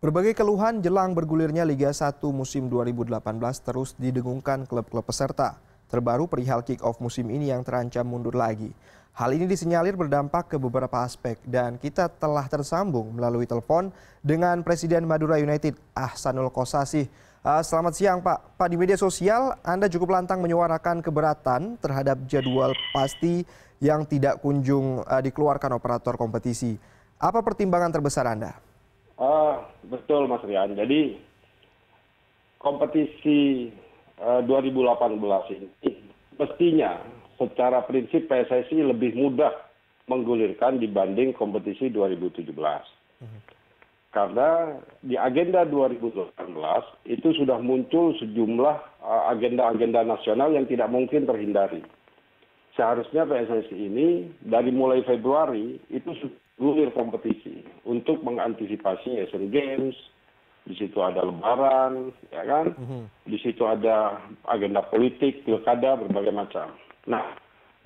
Berbagai keluhan jelang bergulirnya Liga 1 musim 2018 terus didengungkan klub-klub peserta. Terbaru perihal kick-off musim ini yang terancam mundur lagi. Hal ini disinyalir berdampak ke beberapa aspek dan kita telah tersambung melalui telepon dengan Presiden Madura United, Ahsanul Kossasih. Selamat siang Pak. Pak, di media sosial Anda cukup lantang menyuarakan keberatan terhadap jadwal pasti yang tidak kunjung dikeluarkan operator kompetisi. Apa pertimbangan terbesar Anda? Betul Mas Rian. Jadi kompetisi 2018 ini mestinya secara prinsip PSSI lebih mudah menggulirkan dibanding kompetisi 2017. Karena di agenda 2018 itu sudah muncul sejumlah agenda-agenda nasional yang tidak mungkin terhindari. Seharusnya PSSI ini dari mulai Februari itu gulir kompetisi untuk mengantisipasi Asian Games. Di situ ada Lebaran, ya kan? Di situ ada agenda politik, pilkada, berbagai macam. Nah,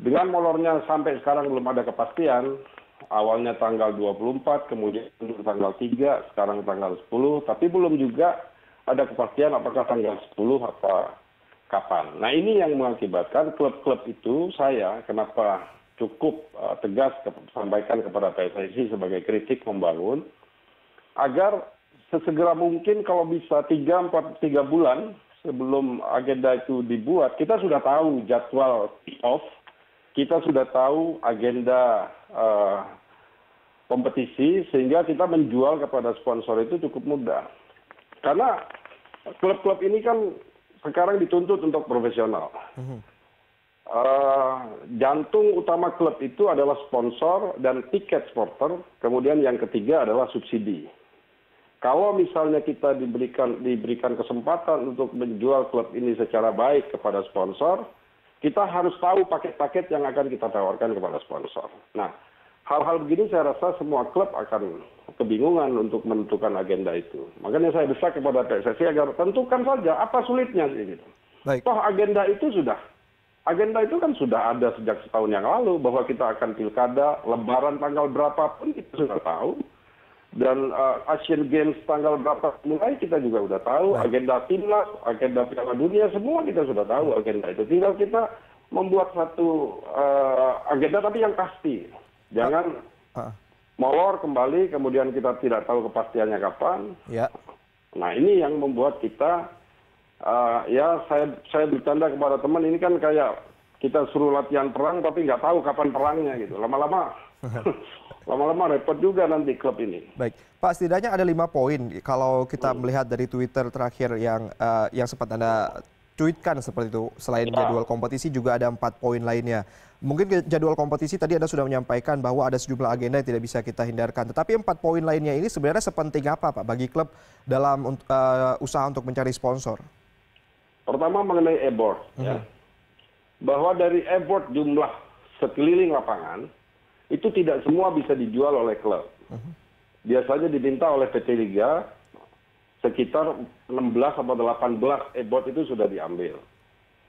dengan molornya sampai sekarang belum ada kepastian. Awalnya tanggal 24, kemudian tanggal 3, sekarang tanggal 10, tapi belum juga ada kepastian apakah tanggal 10 apa kapan. Nah, ini yang mengakibatkan klub-klub itu saya kenapa cukup tegas sampaikan kepada PSSI sebagai kritik membangun agar sesegera mungkin kalau bisa 3 bulan sebelum agenda itu dibuat, kita sudah tahu jadwal kick-off, kita sudah tahu agenda kompetisi, sehingga kita menjual kepada sponsor itu cukup mudah. Karena klub-klub ini kan sekarang dituntut untuk profesional. Jantung utama klub itu adalah sponsor dan tiket supporter, kemudian yang ketiga adalah subsidi. Kalau misalnya kita diberikan kesempatan untuk menjual klub ini secara baik kepada sponsor, kita harus tahu paket-paket yang akan kita tawarkan kepada sponsor. Nah, hal-hal begini saya rasa semua klub akan kebingungan untuk menentukan agenda itu. Makanya saya desak kepada PSSI agar tentukan saja apa sulitnya gitu. Toh agenda itu kan sudah ada sejak setahun yang lalu bahwa kita akan pilkada, Lebaran tanggal berapapun kita sudah tahu. Dan Asian Games tanggal berapa mulai kita juga sudah tahu. Agenda timnas, agenda Piala Dunia, semua kita sudah tahu agenda itu. Tinggal kita membuat satu agenda tapi yang pasti. Jangan molor kembali, kemudian kita tidak tahu kepastiannya kapan. Nah, ini yang membuat kita, saya bercanda kepada teman, ini kan kayak kita suruh latihan perang tapi nggak tahu kapan perangnya gitu. Lama-lama repot juga nanti klub ini. Baik, Pak, setidaknya ada 5 poin. Kalau kita melihat dari Twitter terakhir yang sempat Anda tweetkan seperti itu, selain jadwal kompetisi juga ada 4 poin lainnya. Mungkin jadwal kompetisi tadi Anda sudah menyampaikan bahwa ada sejumlah agenda yang tidak bisa kita hindarkan. Tetapi 4 poin lainnya ini sebenarnya sepenting apa Pak bagi klub dalam usaha untuk mencari sponsor? Pertama mengenai e-board. Ya. Bahwa dari e-board jumlah sekeliling lapangan, itu tidak semua bisa dijual oleh klub. Biasanya diminta oleh PT Liga sekitar 16 atau 18 e-board itu sudah diambil.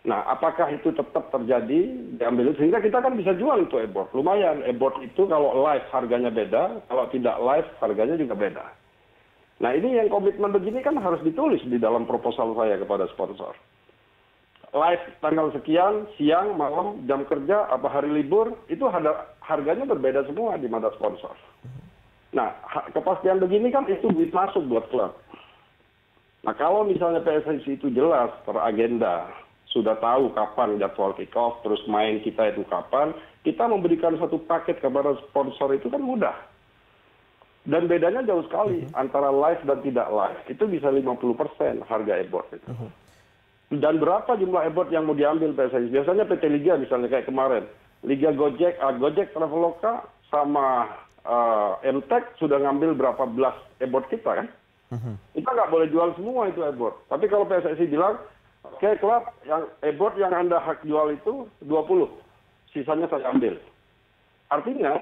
Nah, apakah itu tetap terjadi diambil sehingga kita kan bisa jual itu e-board. Lumayan, e-board itu kalau live harganya beda, kalau tidak live harganya juga beda. Nah, ini yang komitmen begini kan harus ditulis di dalam proposal saya kepada sponsor. Live tanggal sekian, siang, malam, jam kerja, apa hari libur, itu harganya berbeda semua di mata sponsor. Nah, kepastian begini kan itu duit masuk buat klub. Nah, kalau misalnya PSSI itu jelas teragenda, sudah tahu kapan jadwal kick-off, terus main kita itu kapan, kita memberikan satu paket kepada sponsor itu kan mudah. Dan bedanya jauh sekali antara live dan tidak live. Itu bisa 50% harga e-board itu. Dan berapa jumlah e-board yang mau diambil PSSI? Biasanya PT Liga misalnya kayak kemarin. Liga Gojek Traveloka sama MTech sudah ngambil berapa belas e-board kita kan? Kita nggak boleh jual semua itu e-board. Tapi kalau PSSI bilang, oke, klub yang e-board yang Anda hak jual itu 20. Sisanya saya ambil. Artinya,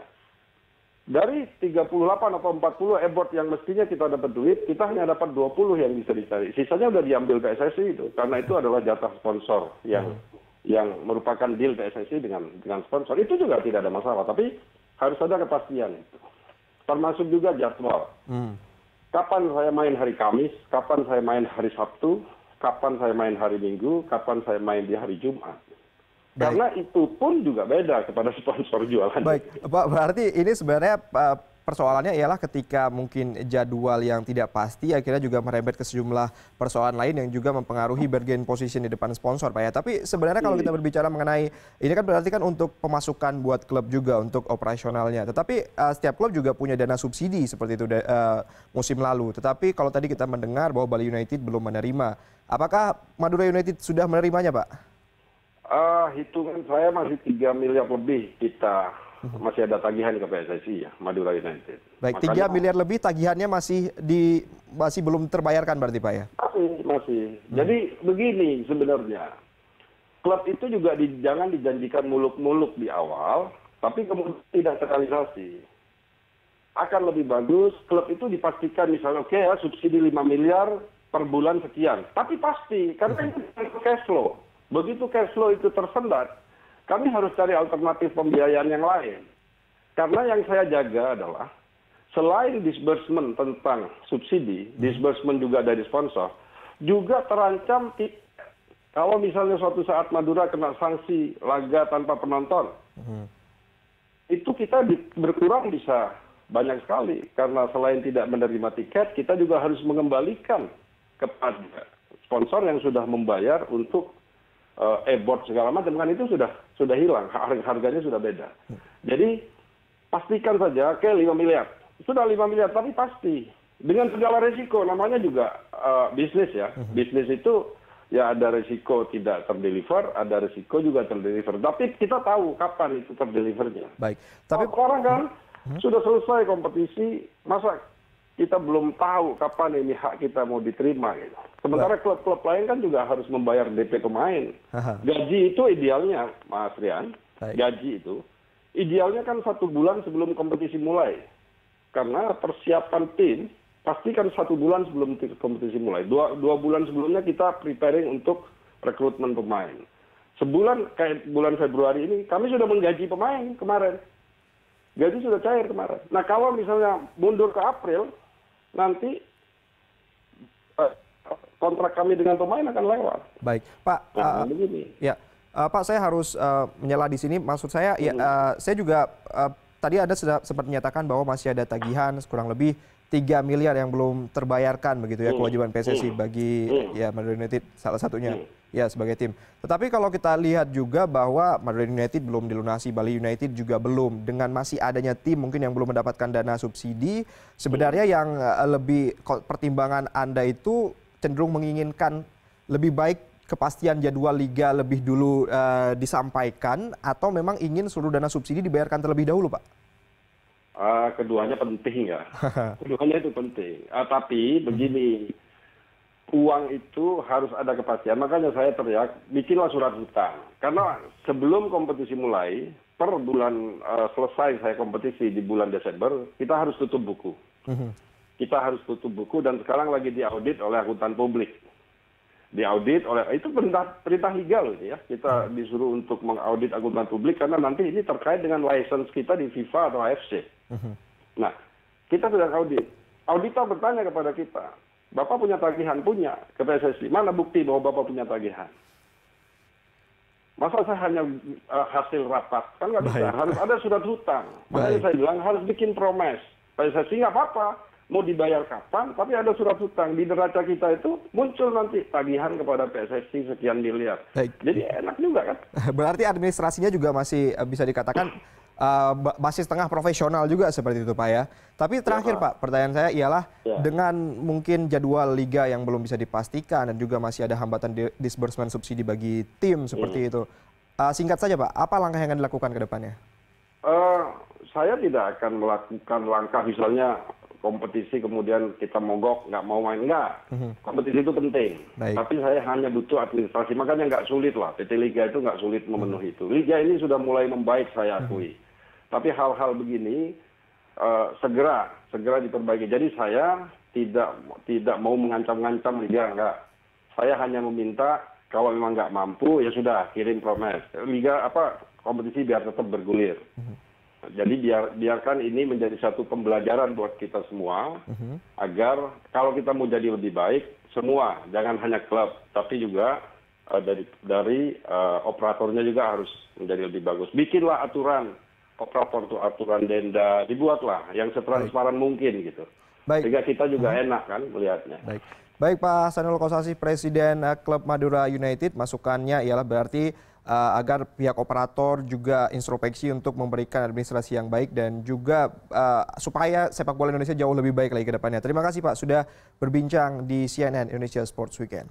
dari 38 atau 40 e-board yang mestinya kita dapat duit, kita hanya dapat 20 yang bisa dicari. Sisanya udah diambil PSSI itu, karena itu adalah jatah sponsor yang merupakan deal PSSI dengan sponsor. Itu juga tidak ada masalah, tapi harus ada kepastian itu. Termasuk juga jadwal. kapan saya main hari Kamis, kapan saya main hari Sabtu, kapan saya main hari Minggu, kapan saya main di hari Jumat. Karena itu pun juga beda kepada sponsor jualan. Baik, Pak, berarti ini sebenarnya persoalannya ialah ketika mungkin jadwal yang tidak pasti akhirnya juga merembet ke sejumlah persoalan lain yang juga mempengaruhi bargain position di depan sponsor, Pak ya. Tapi sebenarnya kalau kita berbicara mengenai ini kan berarti kan untuk pemasukan buat klub juga untuk operasionalnya. Tetapi setiap klub juga punya dana subsidi seperti itu musim lalu. Tetapi kalau tadi kita mendengar bahwa Bali United belum menerima, apakah Madura United sudah menerimanya, Pak? Hitungan saya masih 3 miliar lebih kita masih ada tagihan ke PSSI ya, Madura United. Baik, 3 miliar lebih tagihannya masih belum terbayarkan berarti, Pak ya? Masih. Jadi begini sebenarnya, klub itu juga jangan dijanjikan muluk-muluk di awal, tapi kemudian tidak terrealisasi. Akan lebih bagus klub itu dipastikan misalnya oke ya subsidi 5 miliar per bulan sekian, tapi pasti karena itu cash flow. Begitu cash flow itu tersendat, kami harus cari alternatif pembiayaan yang lain. Karena yang saya jaga adalah selain disbursement tentang subsidi, disbursement juga dari sponsor, juga terancam kalau misalnya suatu saat Madura kena sanksi laga tanpa penonton, itu kita berkurang bisa banyak sekali. Karena selain tidak menerima tiket, kita juga harus mengembalikan kepada sponsor yang sudah membayar untuk e-board segala macam, kan itu sudah hilang, harganya sudah beda. Jadi pastikan saja, oke 5 miliar, sudah 5 miliar, tapi pasti dengan segala resiko, namanya juga bisnis ya. Bisnis itu ya ada resiko tidak terdeliver, ada resiko juga terdeliver. Tapi kita tahu kapan itu terdelivernya. Baik. Tapi sekarang kan sudah selesai kompetisi, masa kita belum tahu kapan ini hak kita mau diterima gitu. Sementara klub-klub lain kan juga harus membayar DP pemain. Gaji itu idealnya, Mas Rian, gaji itu idealnya kan 1 bulan sebelum kompetisi mulai. Karena persiapan tim pasti kan 1 bulan sebelum kompetisi mulai. Dua bulan sebelumnya kita preparing untuk rekrutmen pemain. Sebulan kayak bulan Februari ini kami sudah menggaji pemain kemarin. Gaji sudah cair kemarin. Nah kalau misalnya mundur ke April, nanti kontrak kami dengan pemain akan lewat. Baik, Pak. Ya, Pak, saya harus menyela di sini. Maksud saya, saya juga tadi Anda sudah sempat menyatakan bahwa masih ada tagihan kurang lebih 3 miliar yang belum terbayarkan begitu ya, kewajiban PSSI bagi ya Madura United salah satunya ya sebagai tim. Tetapi kalau kita lihat juga bahwa Madura United belum dilunasi, Bali United juga belum, dengan masih adanya tim mungkin yang belum mendapatkan dana subsidi, sebenarnya yang lebih pertimbangan Anda itu cenderung menginginkan lebih baik kepastian jadwal liga lebih dulu disampaikan, atau memang ingin seluruh dana subsidi dibayarkan terlebih dahulu, Pak? Keduanya penting ya. Keduanya itu penting. Tapi begini, uang itu harus ada kepastian. Makanya saya teriak, bikinlah surat hutang. Karena sebelum kompetisi mulai, per bulan selesai saya kompetisi di bulan Desember, kita harus tutup buku. Kita harus tutup buku dan sekarang lagi diaudit oleh akuntan publik. Diaudit oleh, itu perintah liga loh ini ya. Kita disuruh untuk mengaudit akuntan publik karena nanti ini terkait dengan license kita di FIFA atau AFC. Nah, kita sudah audit. Auditor bertanya kepada kita, Bapak punya tagihan? Punya ke PSSI. Mana bukti bahwa Bapak punya tagihan? Masa saya hanya hasil rapat? Kan nggak bisa. Harus ada surat hutang. Makanya saya bilang harus bikin promes. PSSI nggak apa-apa. Mau dibayar kapan, tapi ada surat hutang. Di neraca kita itu muncul nanti tagihan kepada PSSI sekian miliar. Jadi enak juga kan? Berarti administrasinya juga masih bisa dikatakan masih setengah profesional juga seperti itu, Pak ya. Tapi terakhir, Pak, pertanyaan saya ialah dengan mungkin jadwal liga yang belum bisa dipastikan dan juga masih ada hambatan disbursement subsidi bagi tim seperti itu. Singkat saja, Pak, apa langkah yang akan dilakukan ke depannya? Saya tidak akan melakukan langkah misalnya kompetisi kemudian kita mogok, nggak mau main, nggak. Kompetisi itu penting. Tapi saya hanya butuh administrasi. Makanya nggak sulit lah. PT Liga itu nggak sulit memenuhi itu. Liga ini sudah mulai membaik, saya akui. Tapi hal-hal begini segera diperbaiki. Jadi saya tidak mau mengancam-ngancam Liga, nggak. Saya hanya meminta kalau memang nggak mampu, ya sudah kirim promes. Liga kompetisi biar tetap bergulir. Jadi biarkan ini menjadi satu pembelajaran buat kita semua, agar kalau kita mau jadi lebih baik, semua, jangan hanya klub, tapi juga dari operatornya juga harus menjadi lebih bagus. Bikinlah aturan, operator itu aturan denda, dibuatlah yang setransparan mungkin gitu. Baik. Sehingga kita juga enak kan melihatnya. Baik Pak Hasanul Kossasi, Presiden Klub Madura United, masukannya ialah berarti agar pihak operator juga introspeksi untuk memberikan administrasi yang baik dan juga supaya sepak bola Indonesia jauh lebih baik lagi ke depannya. Terima kasih Pak sudah berbincang di CNN Indonesia Sports Weekend.